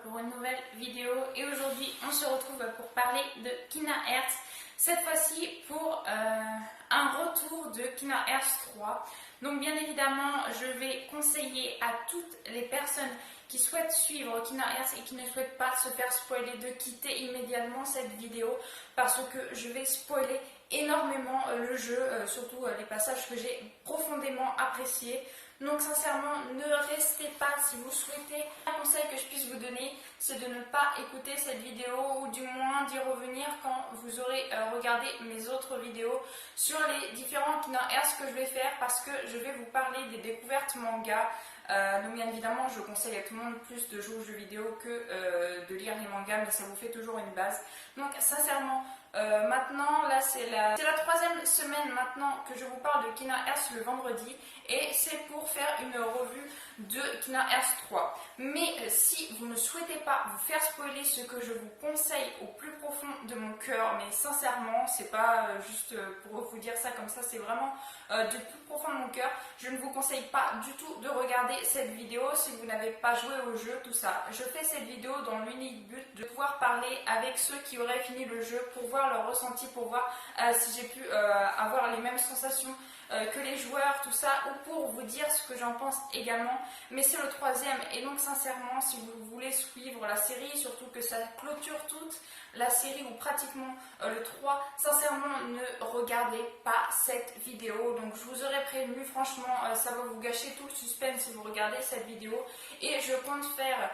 pour une nouvelle vidéo et aujourd'hui on se retrouve pour parler de Kingdom Hearts. Cette fois-ci pour un retour de Kingdom Hearts 3. Donc bien évidemment je vais conseiller à toutes les personnes qui souhaitent suivre Kingdom Hearts et qui ne souhaitent pas se faire spoiler de quitter immédiatement cette vidéo parce que je vais spoiler énormément le jeu, surtout les passages que j'ai profondément appréciés. Donc sincèrement, ne restez pas si vous souhaitez. Un conseil que je puisse vous donner, c'est de ne pas écouter cette vidéo ou du moins d'y revenir quand vous aurez regardé mes autres vidéos sur les différents Kingdom Hearts que je vais faire parce que je vais vous parler des découvertes manga. Donc bien évidemment, je conseille à tout le monde plus de jouer aux jeux vidéo que de lire les mangas, mais ça vous fait toujours une base. Donc sincèrement, maintenant, là c'est la troisième semaine maintenant que je vous parle de Kingdom Hearts le vendredi et c'est pour faire une revue de Kingdom Hearts 3. Mais si vous ne souhaitez pas vous faire spoiler ce que je vous conseille au plus profond de mon cœur, mais sincèrement, c'est pas juste pour vous dire ça comme ça, c'est vraiment du plus profond de mon cœur, je ne vous conseille pas du tout de regarder cette vidéo si vous n'avez pas joué au jeu, tout ça. Je fais cette vidéo dans l'unique but de pouvoir parler avec ceux qui auraient fini le jeu pour voir leur ressenti, pour voir si j'ai pu avoir les mêmes sensations que les joueurs, tout ça, ou pour vous dire ce que j'en pense également. Mais c'est le troisième et donc sincèrement, si vous voulez suivre la série, surtout que ça clôture toute la série ou pratiquement le 3, sincèrement ne regardez pas cette vidéo. Donc je vous aurais prévenu, franchement ça va vous gâcher tout le suspense si vous regardez cette vidéo. Et je compte faire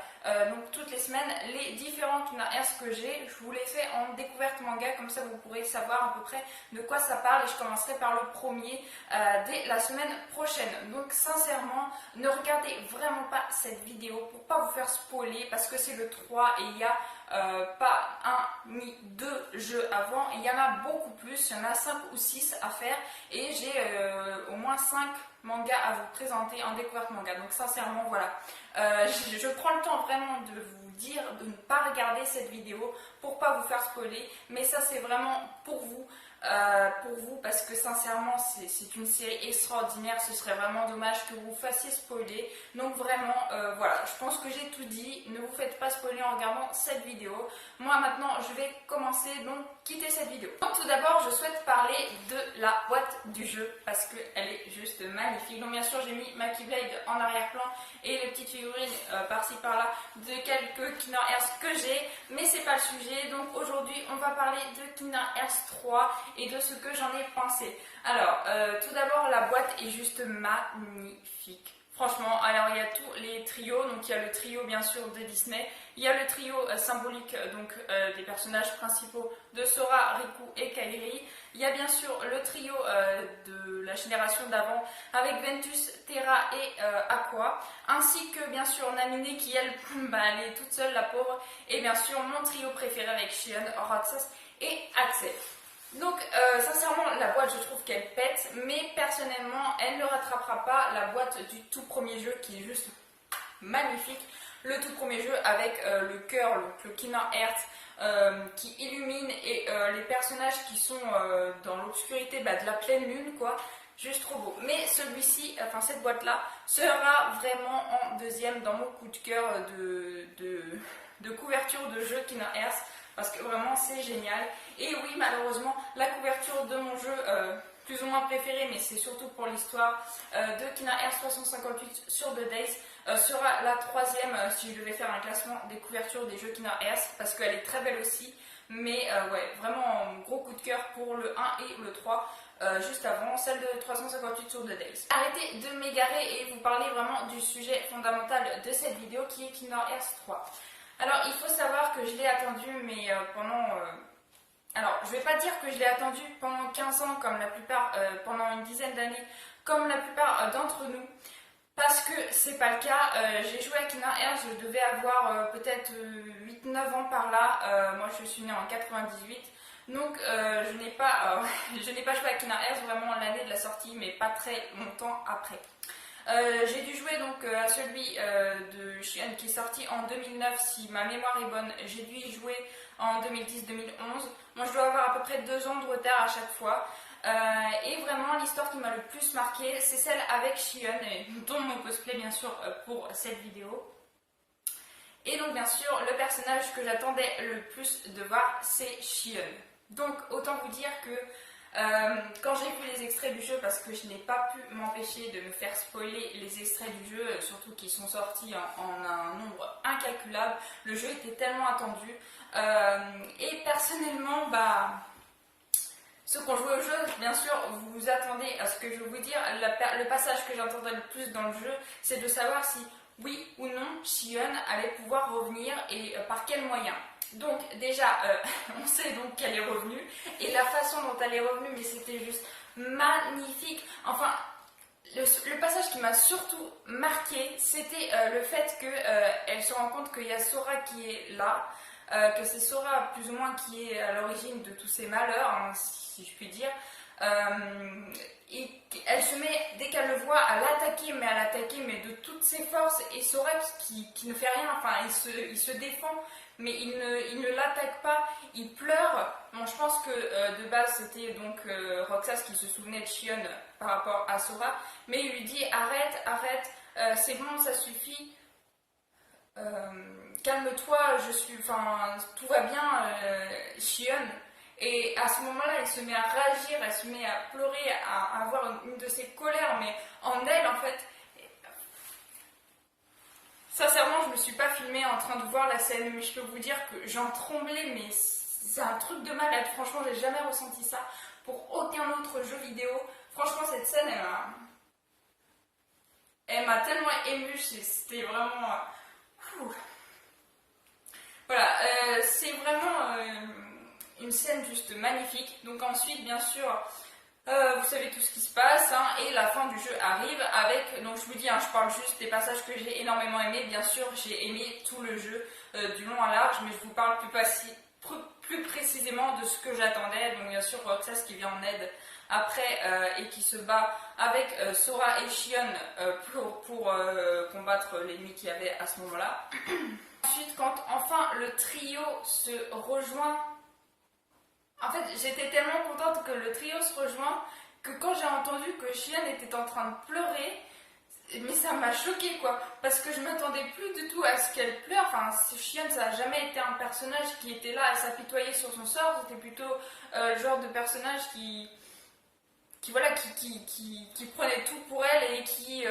donc toutes les semaines les différents Kingdom Hearts que j'ai. Je vous les fais en découverte manga, comme ça vous pourrez savoir à peu près de quoi ça parle et je commencerai par le premier dès la semaine prochaine. Donc sincèrement, ne regardez vraiment pas cette vidéo pour pas vous faire spoiler parce que c'est le 3 et il y a pas un ni deux jeux avant, il y en a beaucoup plus, il y en a 5 ou 6 à faire et j'ai au moins 5 mangas à vous présenter en découverte manga. Donc sincèrement voilà, je prends le temps vraiment de vous dire de ne pas regarder cette vidéo pour pas vous faire spoiler, mais ça c'est vraiment pour vous parce que sincèrement c'est une série extraordinaire, ce serait vraiment dommage que vous fassiez spoiler. Donc vraiment voilà, je pense que j'ai tout dit, ne vous faites pas spoiler en regardant cette vidéo. Moi maintenant je vais commencer, donc quitter cette vidéo. Donc tout d'abord je souhaite parler de la boîte du jeu parce qu'elle est juste magnifique. Donc bien sûr j'ai mis ma Keyblade en arrière-plan et les petites figurines par-ci par-là de quelques Kingdom Hearts que j'ai, mais c'est pas le sujet. Donc aujourd'hui on va parler de Kingdom Hearts 3 et de ce que j'en ai pensé. Alors tout d'abord la boîte est juste magnifique. Franchement, alors il y a tous les trios, donc il y a le trio bien sûr de Disney, il y a le trio symbolique donc des personnages principaux de Sora, Riku et Kairi, il y a bien sûr le trio de la génération d'avant avec Ventus, Terra et Aqua, ainsi que bien sûr Naminé qui elle, elle est toute seule la pauvre, et bien sûr mon trio préféré avec Xion, Roxas et Axel. Donc sincèrement la boîte je trouve qu'elle pète, mais personnellement elle ne rattrapera pas la boîte du tout premier jeu qui est juste magnifique. Le tout premier jeu avec le cœur, le Kingdom Hearts qui illumine et les personnages qui sont dans l'obscurité de la pleine lune quoi. Juste trop beau. Mais celui-ci, enfin cette boîte là, sera vraiment en deuxième dans mon coup de cœur de couverture de jeu Kingdom Hearts. Parce que vraiment c'est génial. Et oui malheureusement la couverture de mon jeu plus ou moins préféré, mais c'est surtout pour l'histoire de Kingdom Hearts 358 sur The Days, sera la troisième si je devais faire un classement des couvertures des jeux Kingdom Hearts parce qu'elle est très belle aussi. Mais ouais, vraiment gros coup de cœur pour le 1 et le 3. Juste avant, celle de 358 sur The Days. Arrêtez de m'égarer et vous parler vraiment du sujet fondamental de cette vidéo qui est Kingdom Hearts 3. Alors il faut savoir que je l'ai attendu mais alors je vais pas dire que je l'ai attendu pendant 15 ans comme la plupart, pendant une dizaine d'années comme la plupart d'entre nous. Parce que c'est pas le cas, j'ai joué à Kingdom Hearts, je devais avoir peut-être 8-9 ans par là, moi je suis née en 98. Donc je n'ai pas joué à Kingdom Hearts vraiment l'année de la sortie mais pas très longtemps après. J'ai dû jouer donc à celui de Xion qui est sorti en 2009 si ma mémoire est bonne. J'ai dû y jouer en 2010-2011. Moi je dois avoir à peu près 2 ans de retard à chaque fois. Et vraiment l'histoire qui m'a le plus marqué c'est celle avec Xion, dont mon cosplay bien sûr pour cette vidéo. Et donc bien sûr, le personnage que j'attendais le plus de voir, c'est Xion. Donc autant vous dire que quand j'ai vu les extraits du jeu, parce que je n'ai pas pu m'empêcher de me faire spoiler les extraits du jeu, surtout qu'ils sont sortis en un nombre incalculable, le jeu était tellement attendu. Et personnellement, ceux qui ont joué au jeu, bien sûr, vous vous attendez à ce que je vais vous dire. Le passage que j'entendais le plus dans le jeu, c'est de savoir si, oui ou non, Xion allait pouvoir revenir et par quels moyens. Donc déjà, on sait donc qu'elle est revenue, et la façon dont elle est revenue, mais c'était juste magnifique. Enfin, le passage qui m'a surtout marqué, c'était le fait qu'elle se rend compte qu'il y a Sora qui est là, que c'est Sora plus ou moins qui est à l'origine de tous ces malheurs, hein, si je puis dire. Et elle se met, dès qu'elle le voit, à l'attaquer, mais de toutes ses forces, et Sora qui ne fait rien, enfin il se défend, mais il ne l'attaque pas, il pleure. Bon, je pense que de base c'était donc Roxas qui se souvenait de Xion par rapport à Sora, mais il lui dit arrête, c'est bon, ça suffit, calme-toi, tout va bien, Xion. Et à ce moment-là, elle se met à réagir, elle se met à pleurer, à avoir une de ses colères, mais en elle, en fait. Sincèrement, je me suis pas filmée en train de voir la scène, mais je peux vous dire que j'en tremblais, mais c'est un truc de malade. Franchement, j'ai jamais ressenti ça pour aucun autre jeu vidéo. Franchement, cette scène, elle m'a tellement émue, c'était vraiment... Voilà, c'est vraiment... une scène juste magnifique. Donc ensuite, bien sûr, vous savez tout ce qui se passe, hein, et la fin du jeu arrive avec, donc je vous dis, hein, je parle juste des passages que j'ai énormément aimés. Bien sûr, j'ai aimé tout le jeu du long à large, mais je vous parle plus précisément de ce que j'attendais. Donc bien sûr, Roxas qui vient en aide après et qui se bat avec Sora et Xion pour combattre l'ennemi qu'il y avait à ce moment-là. Ensuite, quand enfin le trio se rejoint, en fait, j'étais tellement contente que le trio se rejoint que quand j'ai entendu que Xion était en train de pleurer, mais ça m'a choquée quoi, parce que je m'attendais plus du tout à ce qu'elle pleure. Enfin, Xion, ça n'a jamais été un personnage qui était là à s'apitoyer sur son sort, c'était plutôt le genre de personnage qui prenait tout pour elle et qui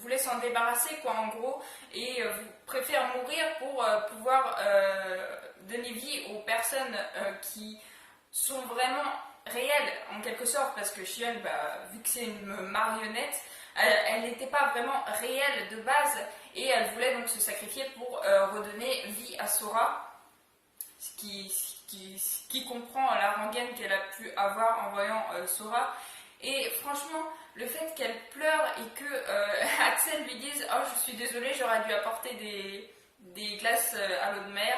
voulait s'en débarrasser quoi en gros, et préfère mourir pour pouvoir donner vie aux personnes qui sont vraiment réelles en quelque sorte, parce que Xion, vu que c'est une marionnette, elle n'était pas vraiment réelle de base, et elle voulait donc se sacrifier pour redonner vie à Sora, ce qui comprend la rengaine qu'elle a pu avoir en voyant Sora. Et franchement, le fait qu'elle pleure et que Axel lui dise « Oh, je suis désolée, j'aurais dû apporter des glaces à l'eau de mer »,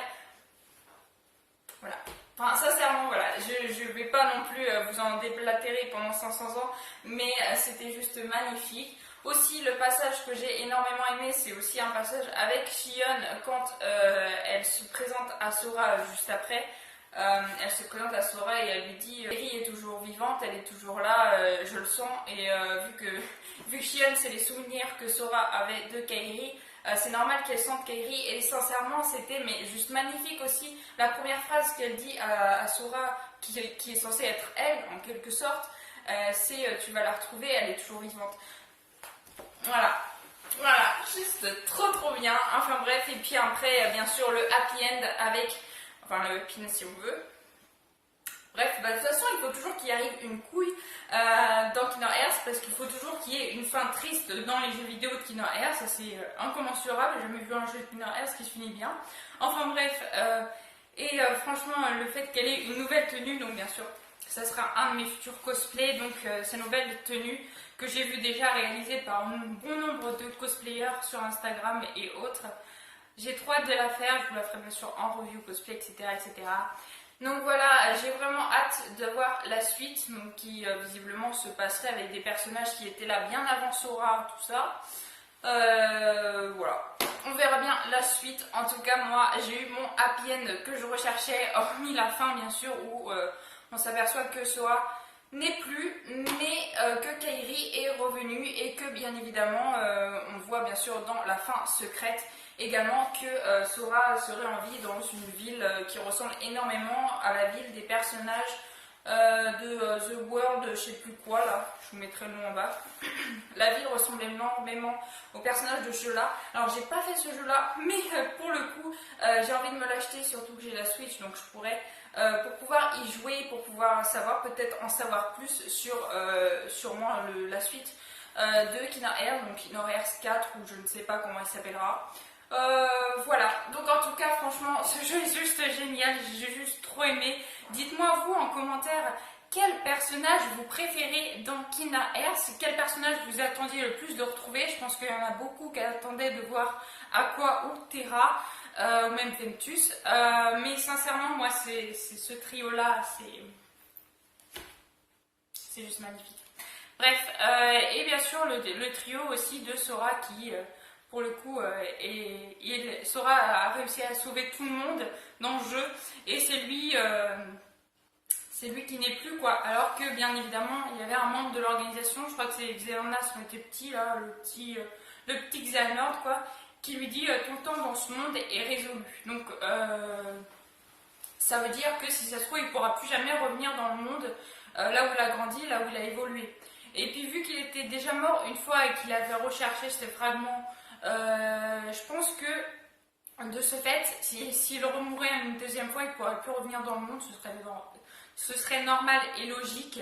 voilà. Enfin, sincèrement, voilà, je ne vais pas non plus vous en déblatérer pendant 500 ans, mais c'était juste magnifique. Aussi, le passage que j'ai énormément aimé, c'est aussi un passage avec Xion quand elle se présente à Sora juste après. Elle se présente à Sora et elle lui dit Kairi est toujours vivante, elle est toujours là, je le sens. Et vu que Xion, c'est les souvenirs que Sora avait de Kairi, c'est normal qu'elle sente Kairi. Et sincèrement, c'était juste magnifique aussi. La première phrase qu'elle dit à Sora, qui est censée être elle, en quelque sorte, c'est tu vas la retrouver, elle est toujours vivante. Voilà, juste trop bien. Enfin bref, et puis après, bien sûr, le happy end avec, enfin le happy end si on veut. Bref, de toute façon, il faut toujours qu'il arrive une couille dans Kingdom Hearts, parce qu'il faut toujours qu'il y ait une fin triste dans les jeux vidéo de Kingdom Hearts. Ça, c'est incommensurable. J'ai jamais vu un jeu de Kingdom Hearts qui se finit bien. Enfin bref, franchement, le fait qu'elle ait une nouvelle tenue, donc bien sûr, ça sera un de mes futurs cosplays. Donc, ces nouvelles tenues que j'ai vu déjà réalisées par un bon nombre de cosplayers sur Instagram et autres. J'ai trop hâte de la faire. Je vous la ferai bien sûr en review cosplay, etc. etc. Donc voilà, j'ai vraiment hâte de voir la suite, donc qui visiblement se passerait avec des personnages qui étaient là bien avant Sora, tout ça. Voilà, on verra bien la suite. En tout cas, moi, j'ai eu mon happy end que je recherchais, hormis la fin, bien sûr, où on s'aperçoit que Sora n'est plus, mais que Kairi est revenue et que bien évidemment on voit bien sûr dans la fin secrète également que Sora serait en vie dans une ville qui ressemble énormément à la ville des personnages de The World, je sais plus quoi là, je vous mettrai le nom en bas. La ville ressemble énormément au personnage de ce jeu là. Alors j'ai pas fait ce jeu là, mais pour le coup j'ai envie de me l'acheter, surtout que j'ai la Switch, donc je pourrais pour pouvoir y jouer, pour pouvoir savoir, peut-être en savoir plus sur sûrement la suite de Kingdom Hearts, donc Kingdom Hearts 4 ou je ne sais pas comment il s'appellera. Voilà, donc en tout cas franchement ce jeu est juste génial, j'ai juste trop aimé. Dites-moi vous en commentaire quel personnage vous préférez dans Kingdom Hearts, quel personnage vous attendiez le plus de retrouver. Je pense qu'il y en a beaucoup qui attendaient de voir Aqua ou Terra, ou même Ventus, mais sincèrement moi c'est ce trio là, c'est juste magnifique. Bref, et bien sûr le trio aussi de Sora qui pour le coup, Sora a réussi à sauver tout le monde dans le jeu et c'est lui qui n'est plus quoi. Alors que bien évidemment il y avait un membre de l'organisation, je crois que c'est Xehanort qui était petit là, le petit Xehanort quoi, qui lui dit ton temps dans ce monde est résolu. Donc ça veut dire que si ça se trouve il ne pourra plus jamais revenir dans le monde là où il a grandi, là où il a évolué. Et puis vu qu'il était déjà mort une fois et qu'il avait recherché ces fragments, je pense que de ce fait, s'il remourait une deuxième fois, il ne pourrait plus revenir dans le monde, ce serait normal et logique.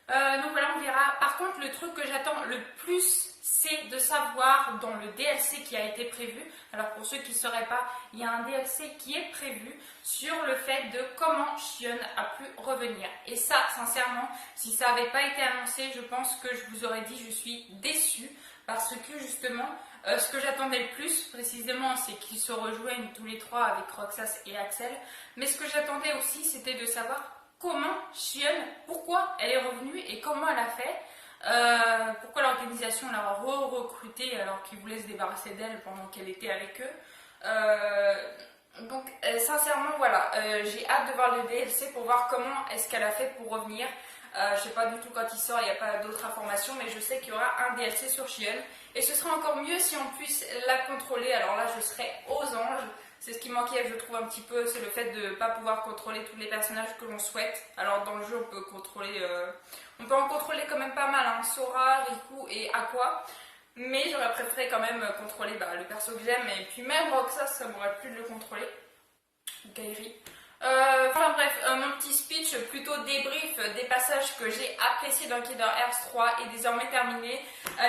Donc voilà, on verra. Par contre, le truc que j'attends le plus, c'est de savoir dans le DLC qui a été prévu. Alors pour ceux qui ne sauraient pas, il y a un DLC qui est prévu sur le fait de comment Xion a pu revenir. Et ça, sincèrement, si ça n'avait pas été annoncé, je pense que je vous aurais dit je suis déçue parce que justement, ce que j'attendais le plus précisément, c'est qu'ils se rejoignent tous les trois avec Roxas et Axel. Mais ce que j'attendais aussi, c'était de savoir comment Xion, pourquoi elle est revenue et comment elle a fait, pourquoi l'organisation l'a recrutée alors qu'ils voulaient se débarrasser d'elle pendant qu'elle était avec eux. Donc sincèrement voilà, j'ai hâte de voir le DLC pour voir comment est-ce qu'elle a fait pour revenir. Je sais pas du tout quand il sort, il n'y a pas d'autres informations, mais je sais qu'il y aura un DLC sur Xion. Et ce sera encore mieux si on puisse la contrôler. Alors là, je serai aux anges. C'est ce qui manquait, je trouve, un petit peu, c'est le fait de ne pas pouvoir contrôler tous les personnages que l'on souhaite. Alors dans le jeu, on peut contrôler, on peut en contrôler quand même pas mal, hein, Sora, Riku et Aqua. Mais j'aurais préféré quand même contrôler le perso que j'aime. Et puis même Roxas, ça m'aurait plu de le contrôler. Kairi. Enfin bref, mon petit speech plutôt débrief des passages que j'ai appréciés dans Kingdom Hearts 3 est désormais terminé.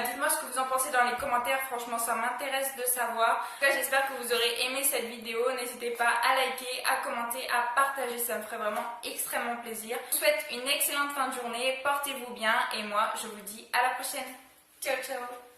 Dites-moi ce que vous en pensez dans les commentaires, franchement ça m'intéresse de savoir. En tout cas, j'espère que vous aurez aimé cette vidéo, n'hésitez pas à liker, à commenter, à partager, ça me ferait vraiment extrêmement plaisir. Je vous souhaite une excellente fin de journée, portez-vous bien et moi je vous dis à la prochaine. Ciao ciao.